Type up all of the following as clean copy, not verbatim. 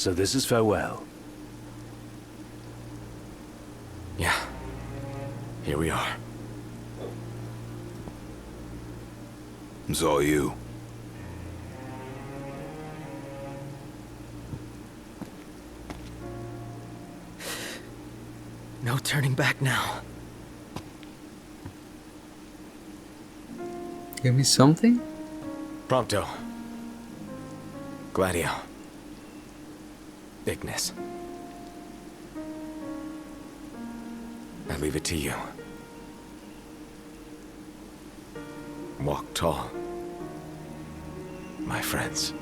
So this is farewell. Yeah. Here we are. It's all you. No turning back now. Give me something? Prompto. Gladio. Ignis. I leave it to you. Walk tall, my friends.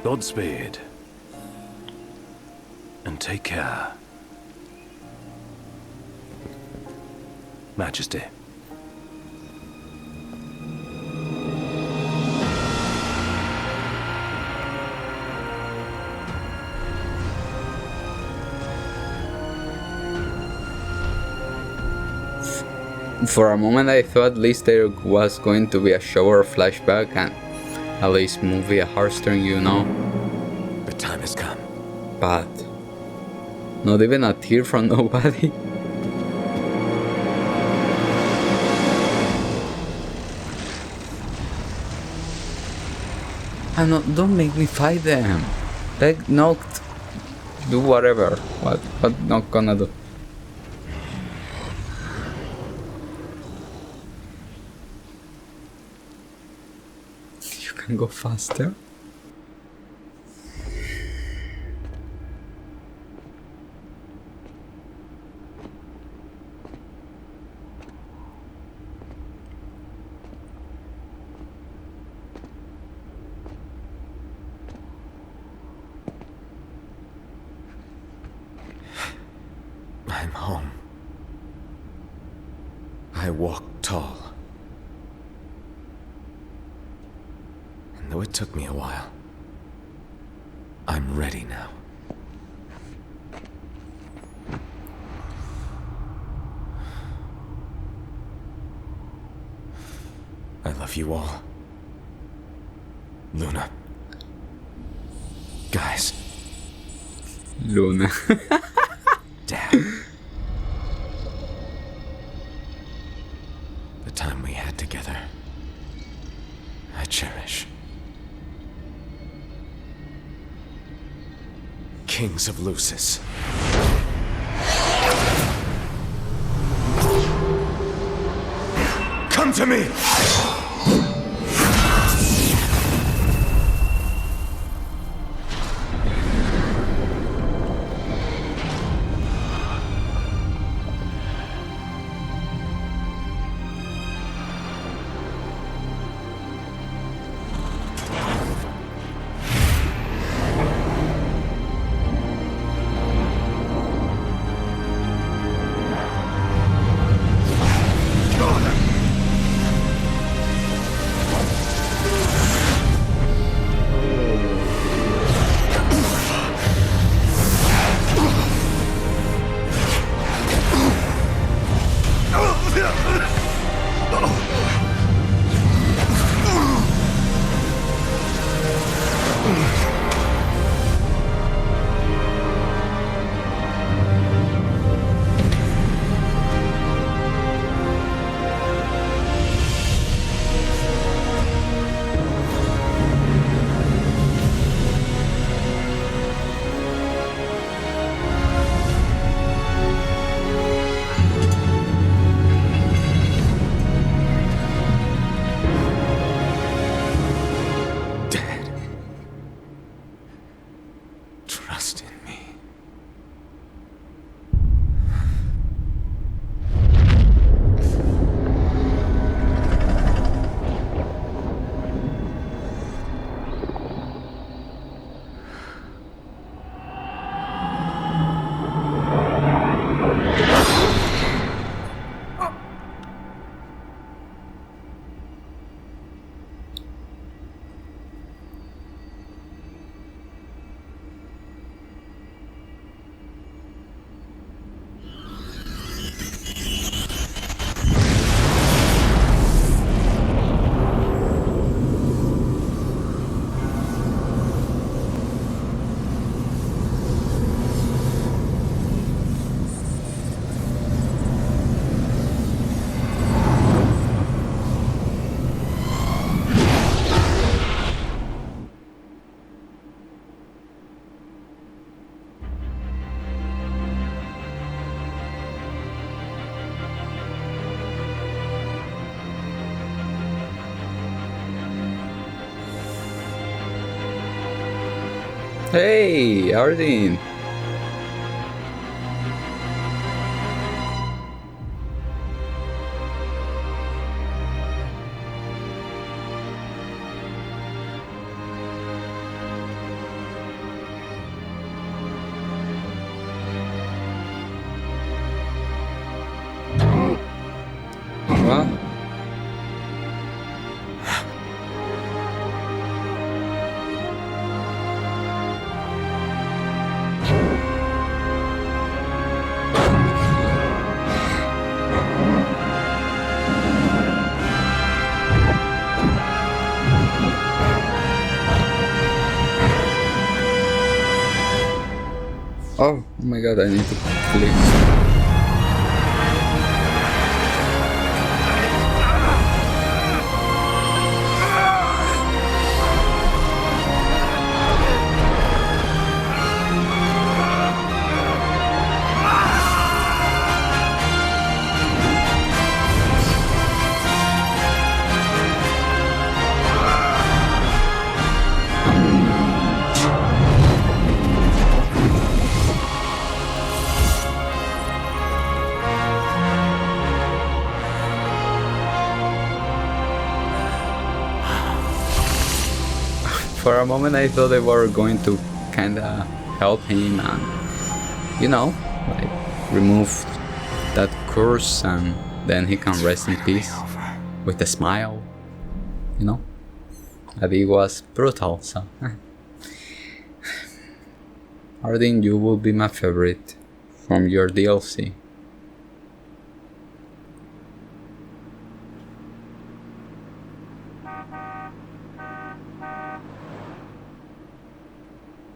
Godspeed. And take care. Majesty. For a moment I thought at least there was going to be a shower flashback and at least movie a heartstring, you know. The time has come. But not even a tear from nobody. And don't make me fight them. Like, not do whatever. What not gonna do? You can go faster. I'm home. I walk tall. And though it took me a while, I'm ready now. I love you all. Luna. Guys. Luna. Dad. The time we had together, I cherish. Kings of Lucis. Come to me! Hey, Ardeen. What? Oh my god, I need to flip. For a moment I thought they were going to kinda help him and, you know, like remove that curse and then he can rest in peace with a smile, you know? But it was brutal, so. Ardeen, you will be my favorite from your DLC.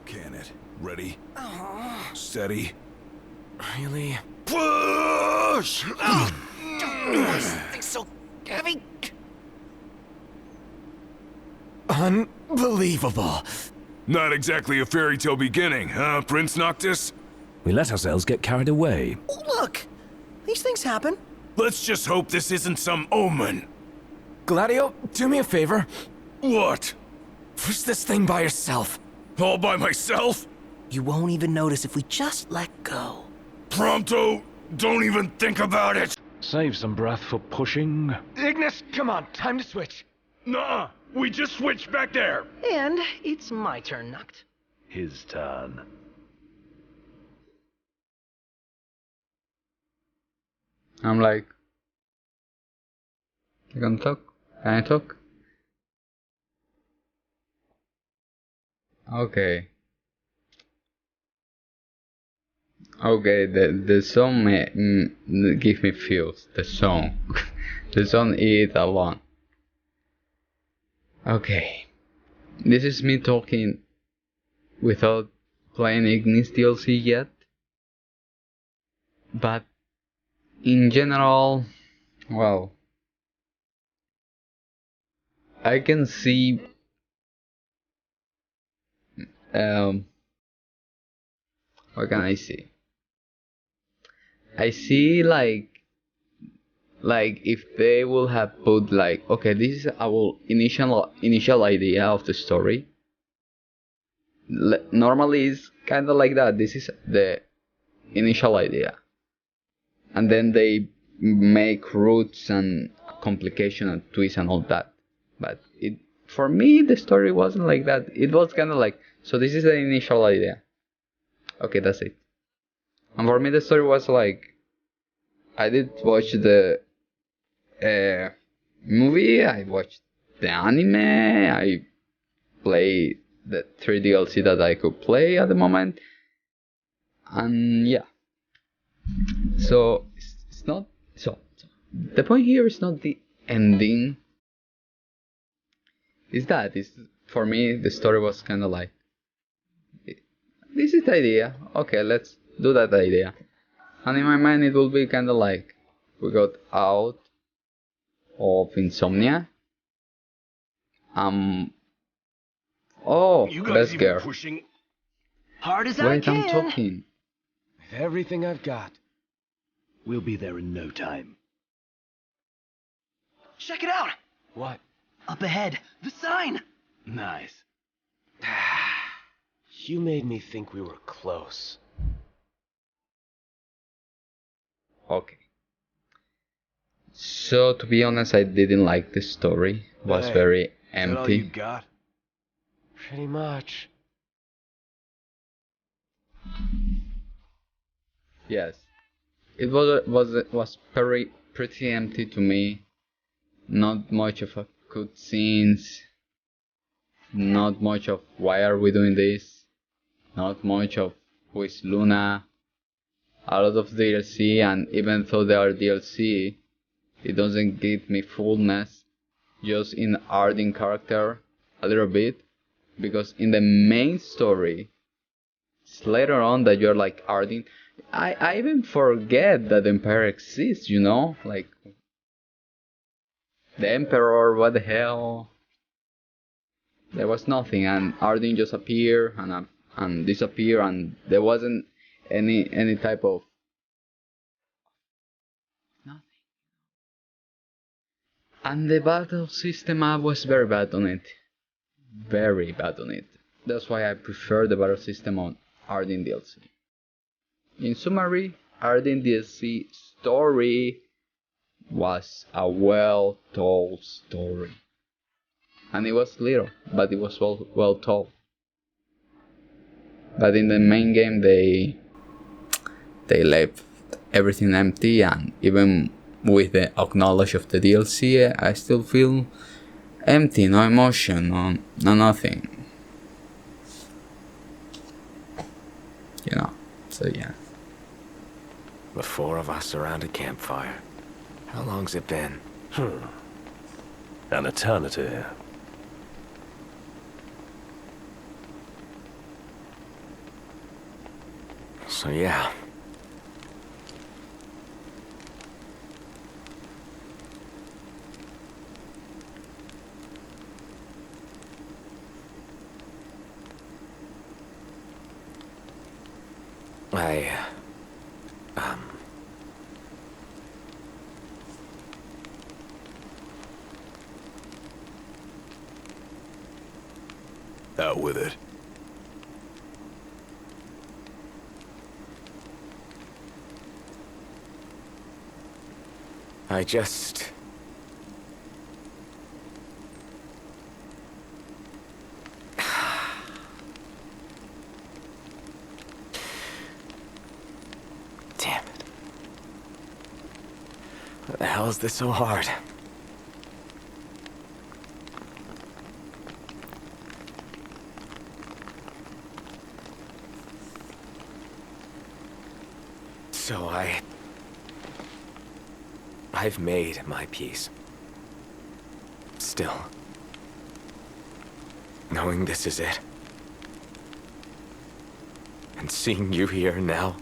Can it? Ready? Steady. Really? Push! This thing's so heavy. Unbelievable. Not exactly a fairy tale beginning, huh, Prince Noctis? We let ourselves get carried away. Look! These things happen. Let's just hope this isn't some omen. Gladio, do me a favor. What? Push this thing by yourself. All by myself? You won't even notice if we just let go. Prompto, don't even think about it! Save some breath for pushing. Ignis, come on, time to switch. Nuh-uh, we just switched back there! And it's my turn, Noct. His turn. I'm like, you can talk? Can I talk? Okay. Okay, the song give me feels. The song. The song is alone. Okay. This is me talking without playing Ignis DLC yet. But in general, well, I can see what can I see? I see like if they will have put like, okay, this is our initial idea of the story. Normally it's kind of like that. This is the initial idea, and then they make roots and complication and twists and all that. But it, for me, the story wasn't like that. It was kind of like, so this is the initial idea. Okay, that's it. And for me, the story was like, I did watch the movie, I watched the anime, I played the 3 DLC that I could play at the moment, and yeah. So it's not so the point here is not the ending. Is that is for me the story was kind of like, this is the idea. Okay, let's do that idea. And in my mind it will be kind of like, we got out of insomnia. Oh, best girl. Pushing? Hard as I Wait, can. I'm talking. With everything I've got. We'll be there in no time. Check it out. What? Up ahead, the sign. Nice. You made me think we were close. Okay. So to be honest, I didn't like the story. It was Hey, very Is that all you empty. got? Pretty much. Yes. It was pretty empty to me. Not much of a good scenes. Not much of why are we doing this. Not much of who is Luna. A lot of DLC, and even though they are DLC, it doesn't give me fullness. Just in Arden character a little bit, because in the main story, it's later on that you're like Arden. I even forget that the Empire exists. Like the Emperor. What the hell? There was nothing, and Arden just appeared and disappeared, and there wasn't any type of nothing. And the battle system, I was very bad on it. Very bad on it. That's why I prefer the battle system on Arden DLC. In summary, Arden DLC story was a well told story. And it was little, but it was well told. But in the main game they left everything empty, and even with the acknowledge of the DLC, I still feel empty, no emotion, no nothing. So yeah. The four of us around a campfire. How long's it been? An eternity. So yeah. Out with it. I just... Damn it. What the hell is this so hard? So I've made my peace. Still, knowing this is it, and seeing you here now,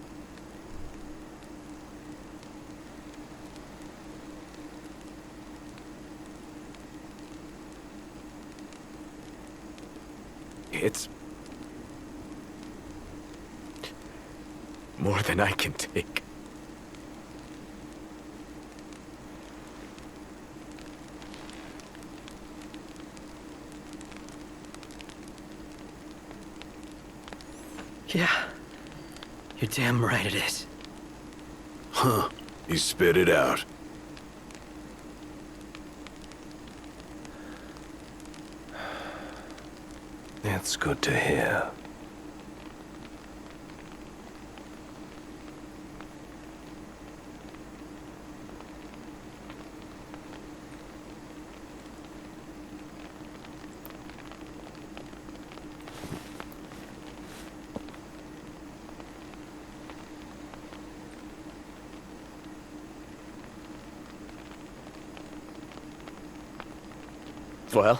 it's more than I can take. Yeah. You're damn right it is. Huh. You spit it out. It's good to hear. Well,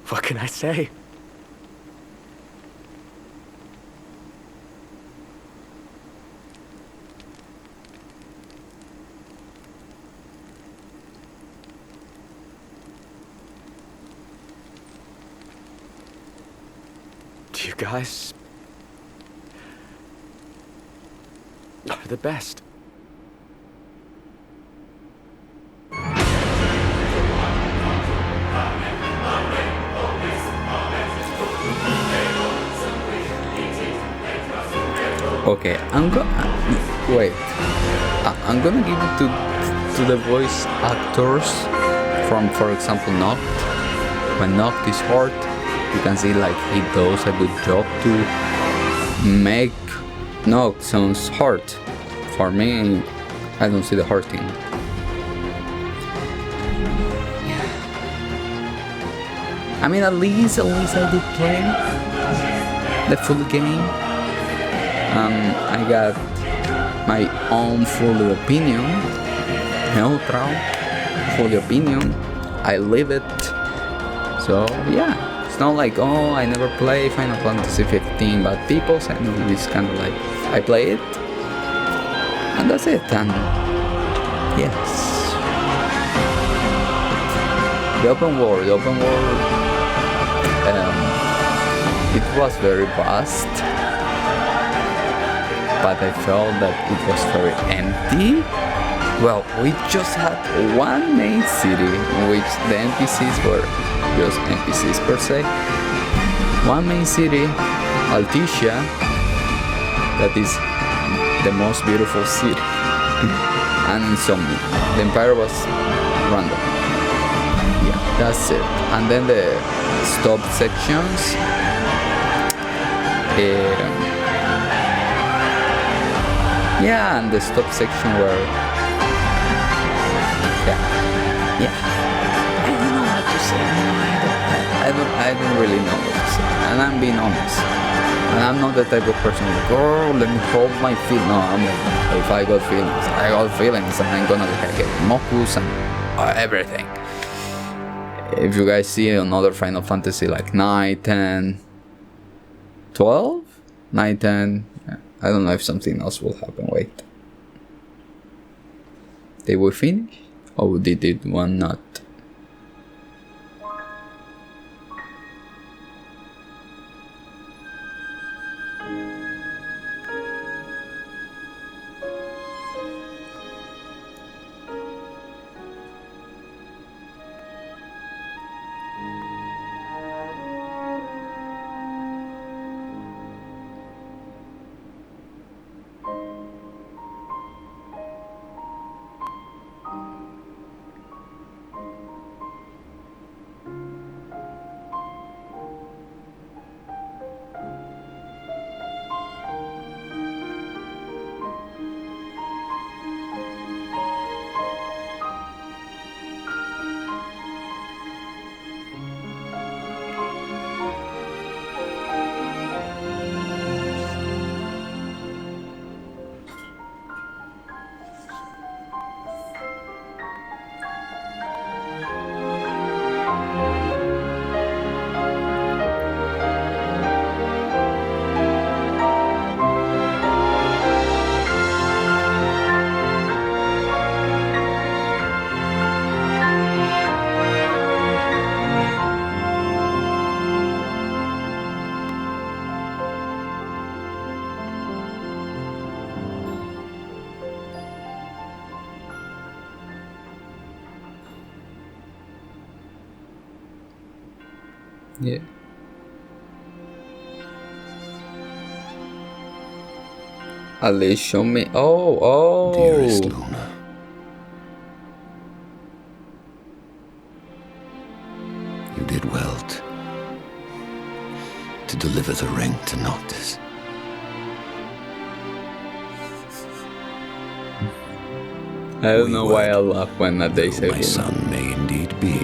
what can I say? You guys are the best. Okay, wait. I'm gonna give it to the voice actors from, for example, Noct. When Noct is hard, you can see like he does a good job to make Noct sounds hard. For me, I don't see the hard thing. I mean, at least I did play the full game. I got my own full opinion, neutral, full opinion. I live it. So yeah, it's not like, oh, I never play Final Fantasy 15, but people say no, it's kind of like I play it, and that's it. And yes, the open world, it was very vast, but I felt that it was very empty. Well, we just had one main city in which the NPCs were just NPCs per se. One main city, Alticia, that is the most beautiful city, and Insomnia. The Empire was random. Yeah, that's it. And then the stop sections. Yeah, and the stop section were. Yeah. I don't know what to say. I don't really know what to say. And I'm being honest. And I'm not the type of person like, oh, let me hold my feelings. No, I'm like, if I got feelings, and I'm gonna get Mokus and everything. If you guys see another Final Fantasy like 9, 10, 12? 9, 10. I don't know if something else will happen. Wait. Did we finish? Or did one not? Yeah. At least show me. Oh. Dearest Luna. You did well to deliver the ring to Noctis. I don't know why I laugh when they say my son may indeed be.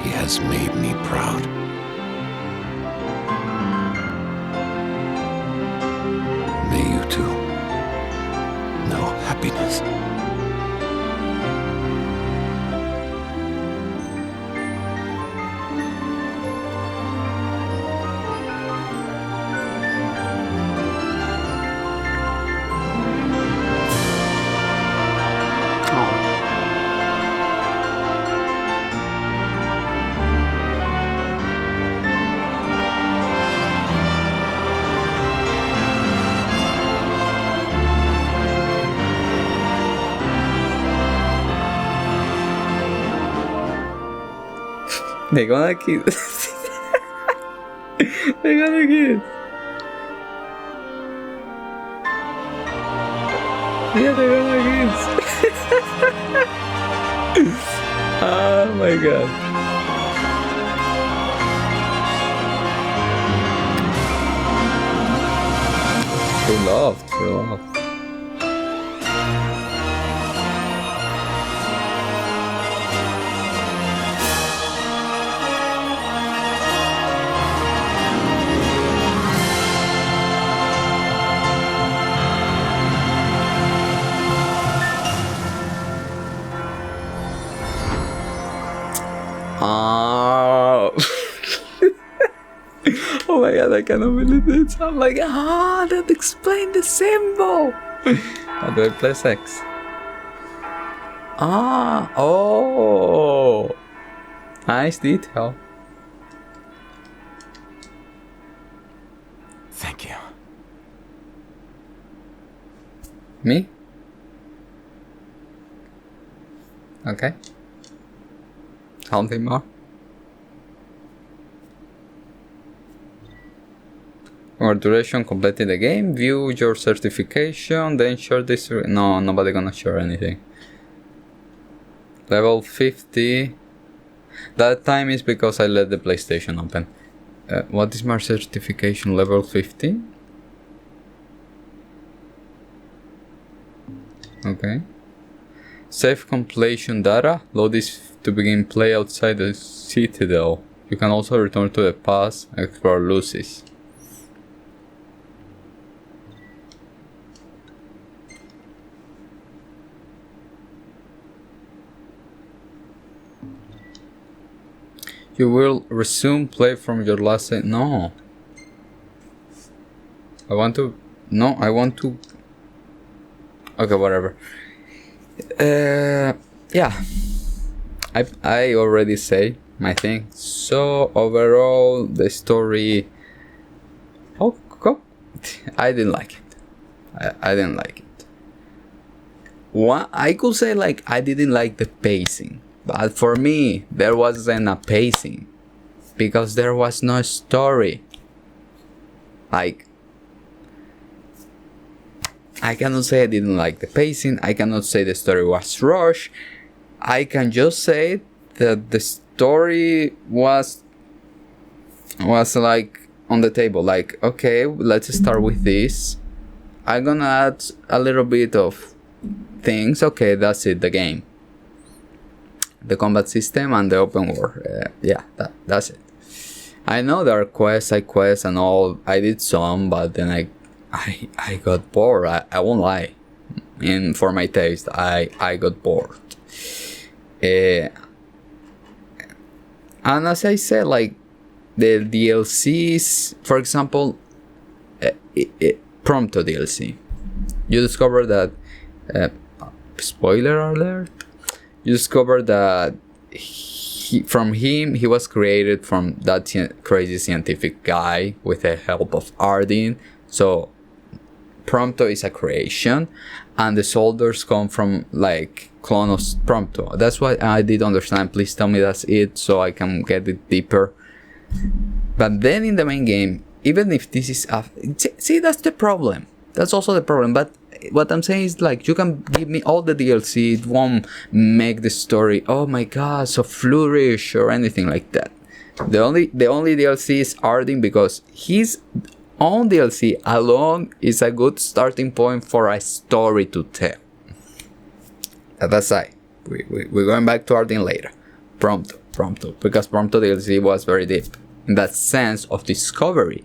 He has made me proud. May you too know happiness. They're gonna kiss. They're gonna kiss. Yeah, they go like this. Oh my god. True love, true love. Oh. Oh my god, I cannot believe this. I'm like, that explains the symbol. How do I press X? Oh. Nice detail. Thank you. Me? Okay. Something more? Or duration completed the game, view your certification, then share this. No, nobody gonna share anything. Level 50. That time is because I let the PlayStation open. What is my certification? Level 50? Okay. Save completion data. Load this to begin play outside the citadel. You can also return to the past and explore Lucy's. You will resume play from your last save. No. I want to. Okay, whatever. Yeah. I already say my thing. So overall, the story. Oh, I didn't like it. I didn't like it. I could say like I didn't like the pacing. But for me, there wasn't a pacing because there was no story. Like, I cannot say I didn't like the pacing. I cannot say the story was rushed. I can just say that the story was like on the table. Like, okay, let's start with this. I'm gonna add a little bit of things. Okay, that's it. The game. The combat system and the open world. Yeah, that's it. I know there are side quests and all. I did some, but then I got bored. I won't lie. And for my taste, I got bored. And as I said, like the DLCs, for example, Prompto DLC. You discover that. Spoiler alert. You discover that he was created from that crazy scientific guy with the help of Ardyn. So Prompto is a creation, and the soldiers come from like clone of Prompto. That's what I did understand. Please tell me that's it, so I can get it deeper. But then in the main game, even if this is see, that's the problem. That's also the problem. But what I'm saying is, like, you can give me all the DLC, it won't make the story, oh my god, so flourish or anything like that. The only DLC is Ardyn because his own DLC alone is a good starting point for a story to tell. That's right. We're going back to Ardyn later. Prompto, because Prompto DLC was very deep in that sense of discovery.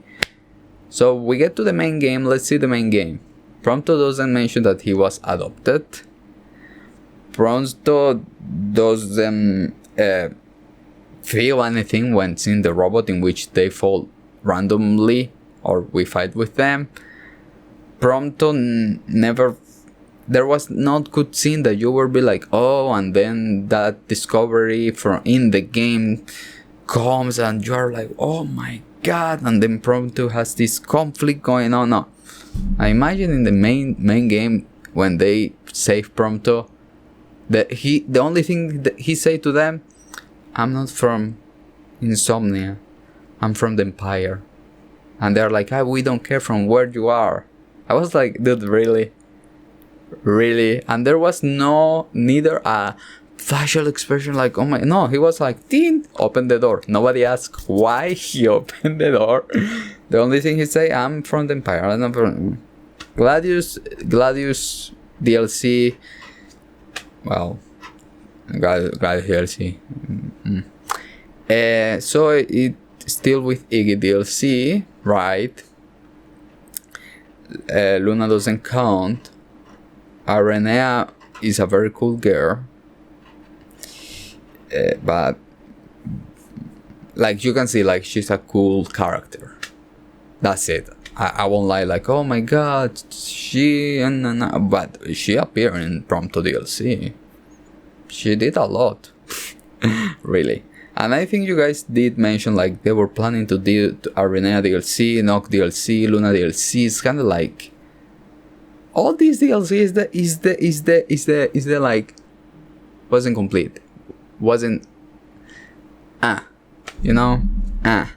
So we get to the main game. Let's see the main game. Prompto doesn't mention that he was adopted. Prompto doesn't feel anything when seeing the robot in which they fall randomly or we fight with them. Prompto never... There was not good scene that you will be like, oh, and then that discovery from in the game comes and you're like, oh my god, and then Prompto has this conflict going on. No. I imagine in the main game when they save Prompto, that the only thing that he say to them, I'm not from Insomnia, I'm from the Empire. And they're like, we don't care from where you are. I was like, dude, really? Really? And there was neither a facial expression like, oh my, no, he was like, Tin, open the door. Nobody asked why he opened the door. The only thing he say, I'm from the Empire. I'm from Gladius DLC. Well, Gladius DLC. So it still with Iggy DLC, right? Luna doesn't count. Aranea is a very cool girl. But like you can see, like she's a cool character. That's it. I won't lie, like, oh my god, she but she appeared in Prompto DLC. She did a lot. Really. And I think you guys did mention like they were planning to do Aranea DLC, Noct DLC, Luna DLC. It's kinda like all these DLC is the like wasn't complete. Wasn't you know, and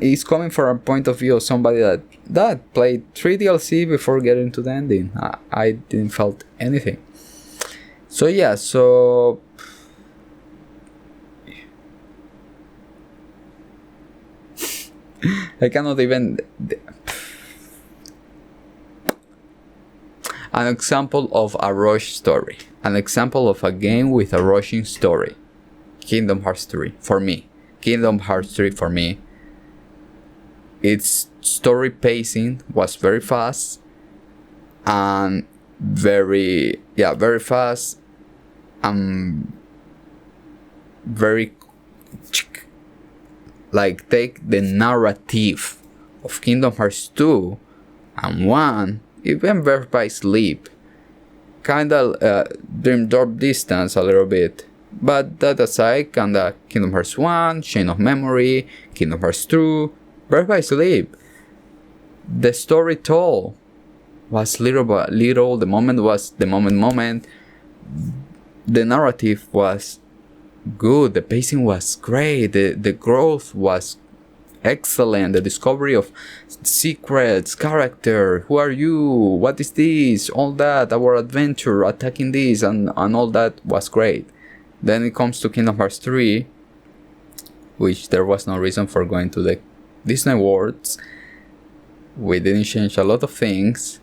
it's coming from a point of view of somebody that played 3 DLC before getting to the ending. I didn't felt anything. So yeah, so I cannot even. An example of a rush story. An example of a game with a rushing story. Kingdom Hearts 3 for me. Kingdom Hearts 3 for me. Its story pacing was very fast and very fast and very like take the narrative of Kingdom Hearts 2 and 1, even Birth by Sleep, kinda Dream Drop distance a little bit. But that aside, kinda Kingdom Hearts 1, Chain of Memory, Kingdom Hearts 2, Birth by Sleep. The story told was little by little, the moment was the moment. The narrative was good, the pacing was great, the growth was excellent, the discovery of secrets, character, who are you, what is this, all that, our adventure, attacking this, and all that was great. Then it comes to Kingdom Hearts 3, which there was no reason for going to the Disney Worlds. We didn't change a lot of things.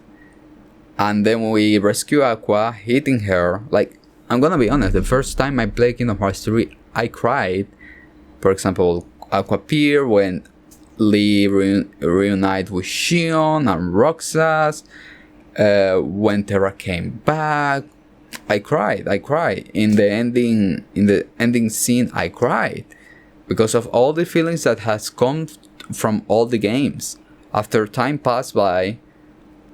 And then we rescue Aqua, hitting her. Like, I'm gonna be honest, the first time I played Kingdom Hearts 3, I cried. For example, Aqua appeared when Lee reunited with Shion and Roxas. When Terra came back, I cried. In the ending scene, I cried because of all the feelings that has come from all the games. After time passed by,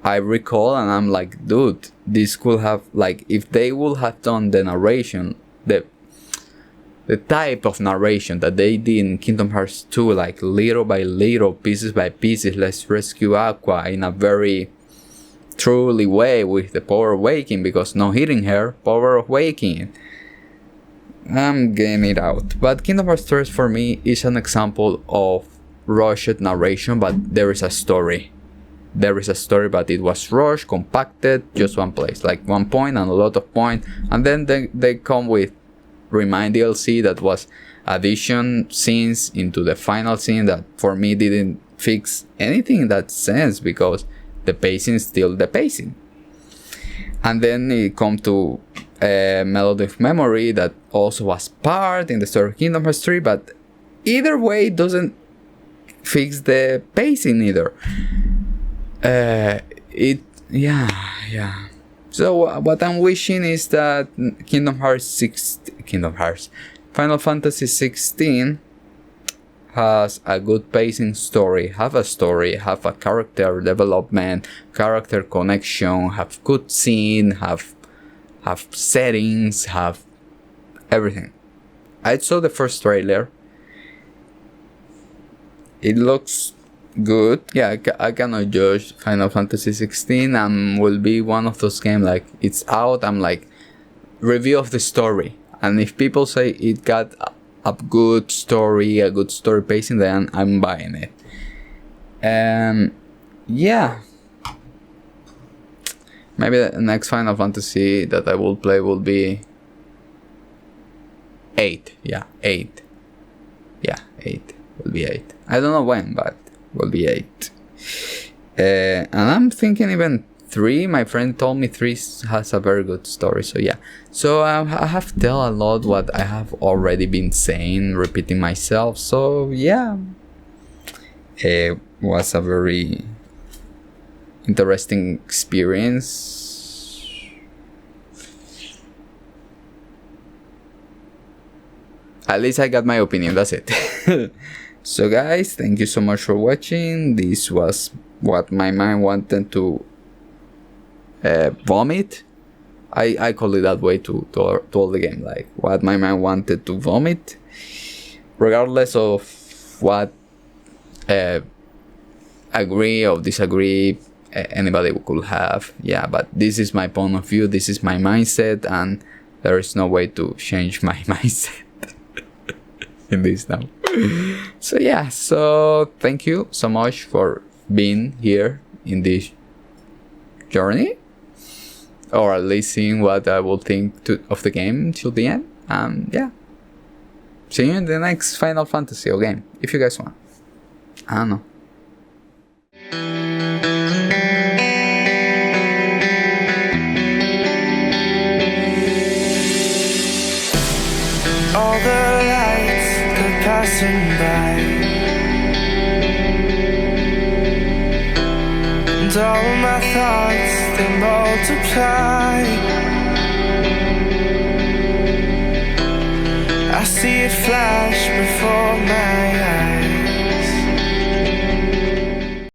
I recall and I'm like, dude, this could have, like, if they would have done the narration, the type of narration that they did in Kingdom Hearts 2, like little by little, pieces by pieces, let's rescue Aqua in a very truly way with the power of waking, because no hitting her, power of waking. I'm getting it out. But Kingdom Hearts 3 for me is an example of rushed narration, but there is a story. There is a story, but it was rushed, compacted, just one place, like one point and a lot of points. And then they come with Remind DLC that was addition scenes into the final scene that for me didn't fix anything in that sense, because the pacing is still the pacing. And then it come to Melody of Memory that also was part in the story of Kingdom Hearts 3, but either way it doesn't fix the pacing either. So what I'm wishing is that Final Fantasy 16 has a good pacing story, have a character development, character connection, have good scene, have settings, have everything. I saw the first trailer. It looks good. Yeah, I cannot judge Final Fantasy 16 and will be one of those games like it's out, I'm like, review of the story. And if people say it got a good story pacing, then I'm buying it. Yeah. Maybe the next Final Fantasy that I will play will be 8. Yeah, 8. Yeah, 8. Will be 8. I don't know when, but will be 8. And I'm thinking even 3. My friend told me 3 has a very good story. So yeah. So I have tell a lot what I have already been saying, repeating myself. So yeah. It was a very interesting experience. At least I got my opinion, that's it. So guys, thank you so much for watching. This was what my mind wanted to vomit. I call it that way to all the game, like what my mind wanted to vomit, regardless of what agree or disagree anybody could have. Yeah, but this is my point of view, this is my mindset, and there is no way to change my mindset in this now. So yeah, so thank you so much for being here in this journey, or at least seeing what I will think of the game till the end. Yeah, see you in the next Final Fantasy or game if you guys want. I don't know. All the lights go passing by, and all of my thoughts, they multiply. I see it flash before my eyes.